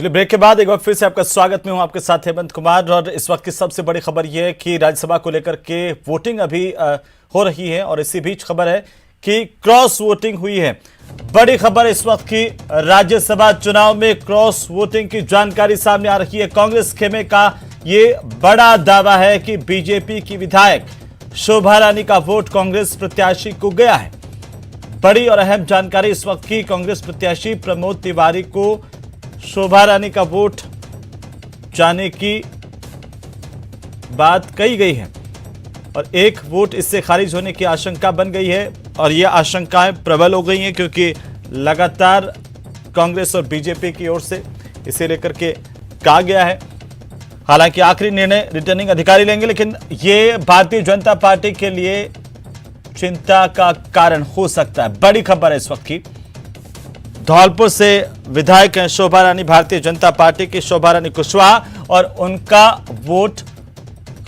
चलिए ब्रेक के बाद एक बार फिर से आपका स्वागत। मैं हूं आपके साथ हेमंत कुमार और इस वक्त की सबसे बड़ी खबर यह है कि राज्यसभा को लेकर के वोटिंग अभी हो रही है और इसी बीच खबर है कि क्रॉस वोटिंग हुई है। बड़ी खबर इस वक्त की राज्यसभा चुनाव में क्रॉस वोटिंग की जानकारी सामने आ रही है। कांग्रेस खेमे का ये बड़ा दावा है कि बीजेपी की विधायक शोभा रानी का वोट कांग्रेस प्रत्याशी को गया है। बड़ी और अहम जानकारी इस वक्त की, कांग्रेस प्रत्याशी प्रमोद तिवारी को शोभा रानी का वोट जाने की बात कही गई है और एक वोट इससे खारिज होने की आशंका बन गई है और यह आशंकाएं प्रबल हो गई हैं क्योंकि लगातार कांग्रेस और बीजेपी की ओर से इसे लेकर के कहा गया है। हालांकि आखिरी निर्णय रिटर्निंग अधिकारी लेंगे, लेकिन यह भारतीय जनता पार्टी के लिए चिंता का कारण हो सकता है। बड़ी खबर है इस वक्त की, धौलपुर से विधायक हैं शोभा रानी, भारतीय जनता पार्टी की शोभा रानी कुशवाहा, और उनका वोट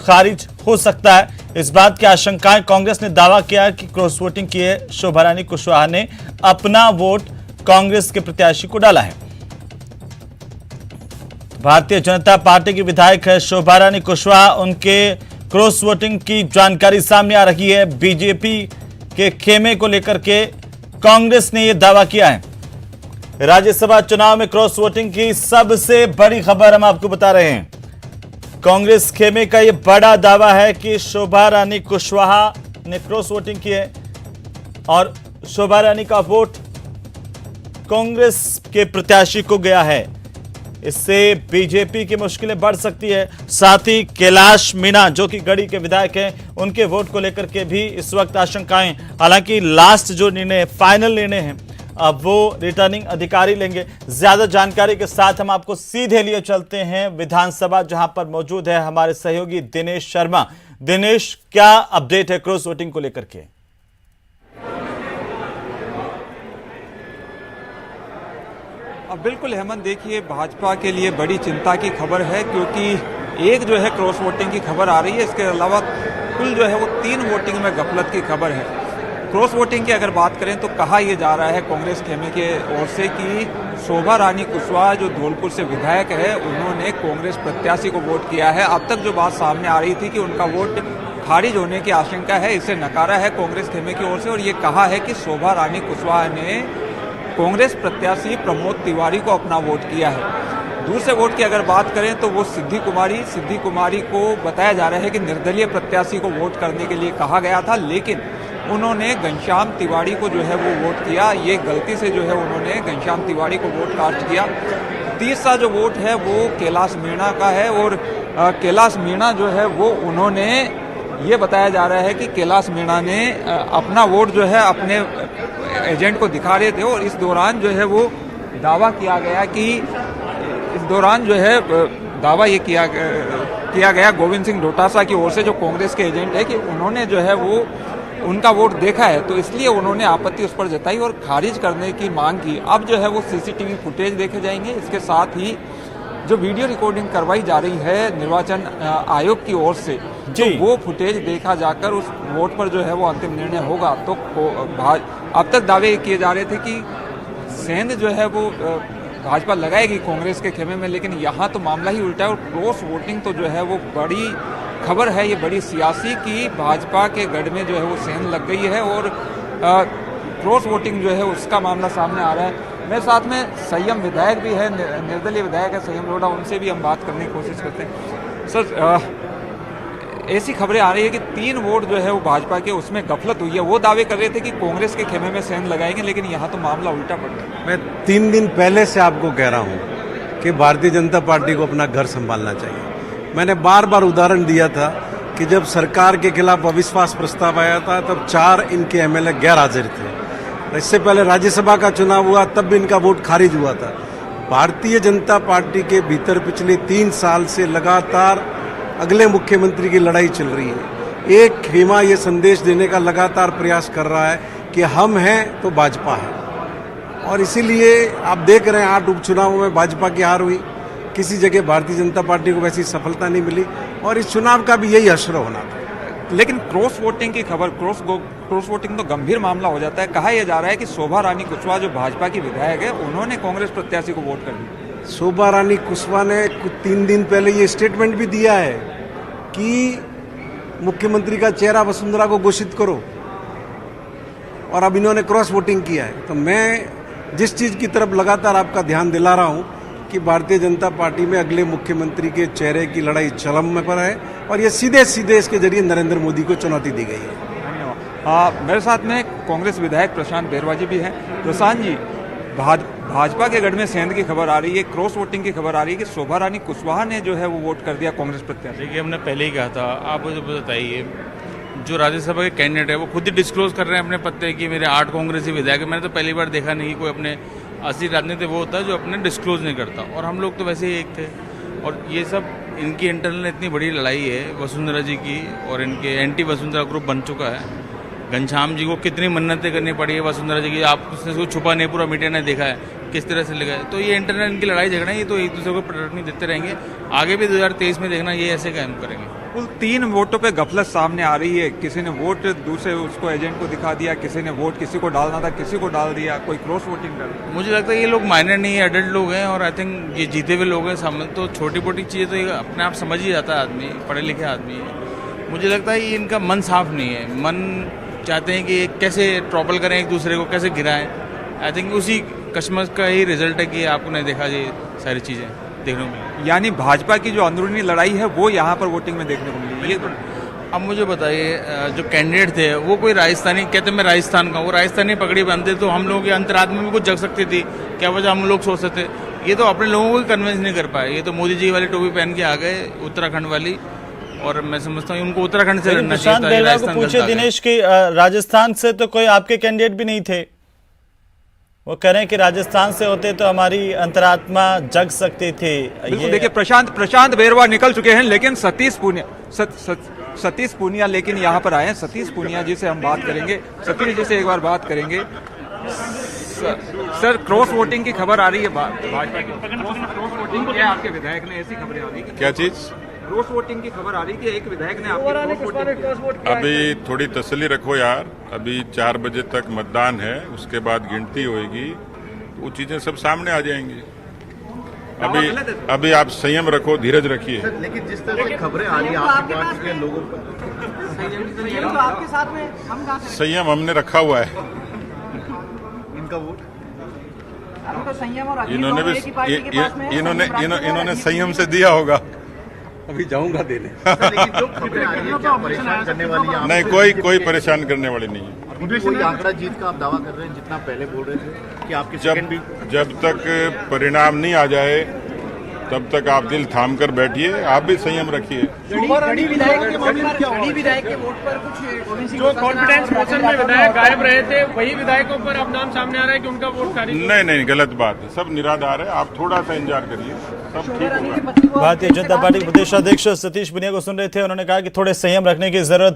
खारिज हो सकता है। इस बात की आशंकाएं कांग्रेस ने दावा किया कि क्रॉस वोटिंग की है। शोभा रानी कुशवाहा ने अपना वोट कांग्रेस के प्रत्याशी को डाला है। भारतीय जनता पार्टी की विधायक है शोभा रानी कुशवाहा, उनके क्रॉस वोटिंग की जानकारी सामने आ रही है। बीजेपी के खेमे को लेकर के कांग्रेस ने यह दावा किया है। राज्यसभा चुनाव में क्रॉस वोटिंग की सबसे बड़ी खबर हम आपको बता रहे हैं। कांग्रेस खेमे का यह बड़ा दावा है कि शोभा रानी कुशवाहा ने क्रॉस वोटिंग की है और शोभा रानी का वोट कांग्रेस के प्रत्याशी को गया है। इससे बीजेपी की मुश्किलें बढ़ सकती है। साथ ही कैलाश मीणा जो कि गढ़ी के विधायक हैं, उनके वोट को लेकर के भी इस वक्त आशंकाएं। हालांकि लास्ट जो निर्णय, फाइनल निर्णय है, अब वो रिटर्निंग अधिकारी लेंगे। ज्यादा जानकारी के साथ हम आपको सीधे लिए चलते हैं विधानसभा, जहां पर मौजूद है हमारे सहयोगी दिनेश शर्मा। दिनेश, क्या अपडेट है क्रॉस वोटिंग को लेकर के? अब बिल्कुल हेमंत, देखिए भाजपा के लिए बड़ी चिंता की खबर है क्योंकि एक जो है क्रॉस वोटिंग की खबर आ रही है, इसके अलावा कुल जो है वो 3 वोटिंग में गफलत की खबर है। क्रॉस वोटिंग की अगर बात करें तो कहा यह जा रहा है कांग्रेस खेमे के ओर से कि शोभा रानी कुशवाहा जो धौलपुर से विधायक है, उन्होंने कांग्रेस प्रत्याशी को वोट किया है। अब तक जो बात सामने आ रही थी कि उनका वोट खारिज होने की आशंका है, इसे नकारा है कांग्रेस खेमे की ओर से और ये कहा है कि शोभा रानी कुशवाहा ने कांग्रेस प्रत्याशी प्रमोद तिवारी को अपना वोट किया है। दूसरे वोट की अगर बात करें तो वो सिद्धि कुमारी को बताया जा रहा है कि निर्दलीय प्रत्याशी को वोट करने के लिए कहा गया था, लेकिन उन्होंने घनश्याम तिवारी को जो है वो वोट किया। ये गलती से जो है उन्होंने घनश्याम तिवारी को वोट कास्ट किया। तीसरा जो वोट है वो कैलाश मीणा का है और कैलाश मीणा जो है वो उन्होंने, ये बताया जा रहा है कि कैलाश मीणा ने अपना वोट जो है अपने एजेंट को दिखा रहे थे और इस दौरान जो है वो दावा किया गया कि इस दौरान जो है दावा ये किया गया गोविंद सिंह डोटासरा की ओर से, जो कांग्रेस के एजेंट है, कि उन्होंने जो है वो उनका वोट देखा है, तो इसलिए उन्होंने आपत्ति उस पर जताई और खारिज करने की मांग की। अब जो है वो सीसीटीवी फुटेज देखे जाएंगे। इसके साथ ही जो वीडियो रिकॉर्डिंग करवाई जा रही है निर्वाचन आयोग की ओर से, तो वो फुटेज देखा जाकर उस वोट पर जो है वो अंतिम निर्णय होगा। तो अब तक दावे किए जा रहे थे कि सेंध जो है वो भाजपा लगाएगी कांग्रेस के खेमे में, लेकिन यहाँ तो मामला ही उल्टा है और क्रॉस वोटिंग तो जो है वो बड़ी खबर है, ये बड़ी सियासी की भाजपा के गढ़ में जो है वो सेंध लग गई है और क्रॉस वोटिंग जो है उसका मामला सामने आ रहा है। मेरे साथ में संयम विधायक भी है, निर्दलीय विधायक है संयम लोढ़ा, उनसे भी हम बात करने की कोशिश करते हैं। सर, ऐसी खबरें आ रही है कि 3 वोट जो है वो भाजपा के उसमें गफलत हुई है। वो दावे कर रहे थे कि कांग्रेस के खेमे में सेंध लगाएंगे, लेकिन यहाँ तो मामला उल्टा पड़ गया। मैं 3 दिन पहले से आपको कह रहा हूँ कि भारतीय जनता पार्टी को अपना घर संभालना चाहिए। मैंने बार बार उदाहरण दिया था कि जब सरकार के खिलाफ अविश्वास प्रस्ताव आया था तब 4 इनके एमएलए गैर हाजिर थे। इससे पहले राज्यसभा का चुनाव हुआ तब भी इनका वोट खारिज हुआ था। भारतीय जनता पार्टी के भीतर पिछले 3 साल से लगातार अगले मुख्यमंत्री की लड़ाई चल रही है। एक खेमा ये संदेश देने का लगातार प्रयास कर रहा है कि हम हैं तो भाजपा है, और इसीलिए आप देख रहे हैं 8 उपचुनावों में भाजपा की हार हुई। किसी जगह भारतीय जनता पार्टी को वैसी सफलता नहीं मिली और इस चुनाव का भी यही हश्र होना था। लेकिन क्रॉस वोटिंग की खबर, क्रॉस वोटिंग तो गंभीर मामला हो जाता है। कहा यह जा रहा है कि शोभा रानी कुशवाहा जो भाजपा की विधायक है, उन्होंने कांग्रेस प्रत्याशी को वोट कर दिया। शोभा रानी कुशवाहा ने कुछ 3 दिन पहले ये स्टेटमेंट भी दिया है कि मुख्यमंत्री का चेहरा वसुंधरा को घोषित करो, और अब इन्होंने क्रॉस वोटिंग किया है। तो मैं जिस चीज की तरफ लगातार आपका ध्यान दिला रहा हूं कि भारतीय जनता पार्टी में अगले मुख्यमंत्री के चेहरे की लड़ाई चरम में पर है, और ये सीधे सीधे इसके जरिए नरेंद्र मोदी को चुनौती दी गई है। मेरे साथ में कांग्रेस विधायक प्रशांत बेरवा जी भी हैं। प्रशांत जी, भाजपा के गढ़ में सेंध की खबर आ रही है, क्रॉस वोटिंग की खबर आ रही है कि शोभा रानी कुशवाहा ने जो है वो वोट कर दिया कांग्रेस प्रत्याशी। देखिए, हमने पहले ही कहा था, आप मुझे बताइए, जो राज्यसभा के कैंडिडेट है वो खुद ही डिस्क्लोज कर रहे हैं अपने पत्ते कि मेरे 8 कांग्रेसी विधायक है। मैंने तो पहली बार देखा नहीं कि कोई अपने असली राजनीति वो होता है जो अपने डिस्क्लोज नहीं करता, और हम लोग तो वैसे ही एक थे। और ये सब इनकी इंटरनल इतनी बड़ी लड़ाई है वसुंधरा जी की, और इनके एंटी वसुंधरा ग्रुप बन चुका है। घनश्याम जी को कितनी मन्नतें करनी पड़ी है वसुंधरा जी की, आप उसको छुपा नहीं, पूरा मीडिया ने देखा है किस तरह से लगा। तो ये इंटरनल इनकी लड़ाई झगड़ा है, ये तो एक दूसरे को प्रदर्शनी देते रहेंगे। आगे भी 2023 में देखना ये ऐसे कायम करेंगे। कुल 3 वोटों पे गफलत सामने आ रही है। किसी ने वोट दूसरे उसको एजेंट को दिखा दिया, किसी ने वोट किसी को डालना था किसी को डाल दिया, कोई क्रॉस वोटिंग कर दिया। मुझे लगता है ये लोग माइनर नहीं है, एडल्ट लोग हैं, और आई थिंक ये जीते हुए लोग हैं। सामने तो छोटी मोटी चीज़ें तो ये अपने आप समझ ही जाता है आदमी, पढ़े लिखे आदमी है। मुझे लगता है ये इनका मन साफ नहीं है, मन चाहते हैं कि कैसे ट्रॉपल करें एक दूसरे को, कैसे गिराएं। आई थिंक उसी कशमकश का ही रिजल्ट है कि आपने देखा ये सारी चीज़ें देखने को मिली। यानी भाजपा की जो अंदरूनी लड़ाई है वो यहाँ पर वोटिंग में देखने को मिली। ये अब मुझे बताइए, जो कैंडिडेट थे वो कोई राजस्थानी, कहते मैं राजस्थान का, वो राजस्थानी पगड़ी बांधते तो हम लोगों के अंतरात्मा में कुछ जग सकती थी, क्या वजह हम लोग सोच सकते। ये तो अपने लोगों को ही कन्विंस नहीं कर पाए। ये तो मोदी जी वाली टोपी पहन के आ गए उत्तराखंड वाली, और मैं समझता हूँ उनको उत्तराखंड से लड़ना चाहिए था। राजस्थान पूछे दिनेश की, राजस्थान से तो कोई आपके कैंडिडेट भी नहीं थे। वो कह रहे हैं कि राजस्थान से होते तो हमारी अंतरात्मा जग सकती थी। बिल्कुल, देखिए प्रशांत बेरवा निकल चुके हैं, लेकिन सतीश पूनिया लेकिन यहाँ पर आए हैं। सतीश पूनिया जी से हम बात करेंगे। सतीश जी से एक बार बात करेंगे। सर, क्रॉस वोटिंग की खबर आ रही है भाजपा की, क्रॉस वोटिंग क्या आपके विधायक ने, ऐसी खबरें आ रही है? क्या चीज? क्रॉस वोटिंग की खबर आ रही है कि एक विधायक ने आपकी। अभी थोड़ी तसल्ली रखो यार, अभी 4 बजे तक मतदान है, उसके बाद गिनती होगी, वो चीजें सब सामने आ जाएंगी। अभी आप संयम रखो, धीरज रखिए। लेकिन जिस तरह से खबरें आ रही है आपकी पार्टी के लोगों पर, तो आपके साथ में हम कहाँ से संयम हमने रखा हुआ है। इनका वोट हम तो संयम और इन्होंने भी एक ही पार्टी के पास में है, इन्होंने संयम से दिया होगा। अभी जाऊंगा देने। लेकिन जो खबरें आ रही है क्या परेशान करने वाली है? नहीं, कोई परेशान करने वाली नहीं है। कोई आंकड़ा जीत का आप दावा कर रहे हैं जितना पहले बोल रहे थे कि आपके जब तक परिणाम नहीं आ जाए तब तक आप दिल थाम कर बैठिए, आप भी संयम रखिए। गढ़ी विधायक के वोट पर कुछ जो कॉन्फिडेंस मोशन में विधायक गायब रहे थे वही विधायकों पर अब नाम सामने आ रहा है कि उनका वोट खारिज। नहीं, गलत बात है, सब निराधार है। आप थोड़ा सा इंतजार करिए, सब ठीक होगा। भारतीय जनता पार्टी के प्रदेश अध्यक्ष सतीश पूनिया को सुन रहे थे। उन्होंने कहा कि थोड़े संयम रखने की जरूरत है।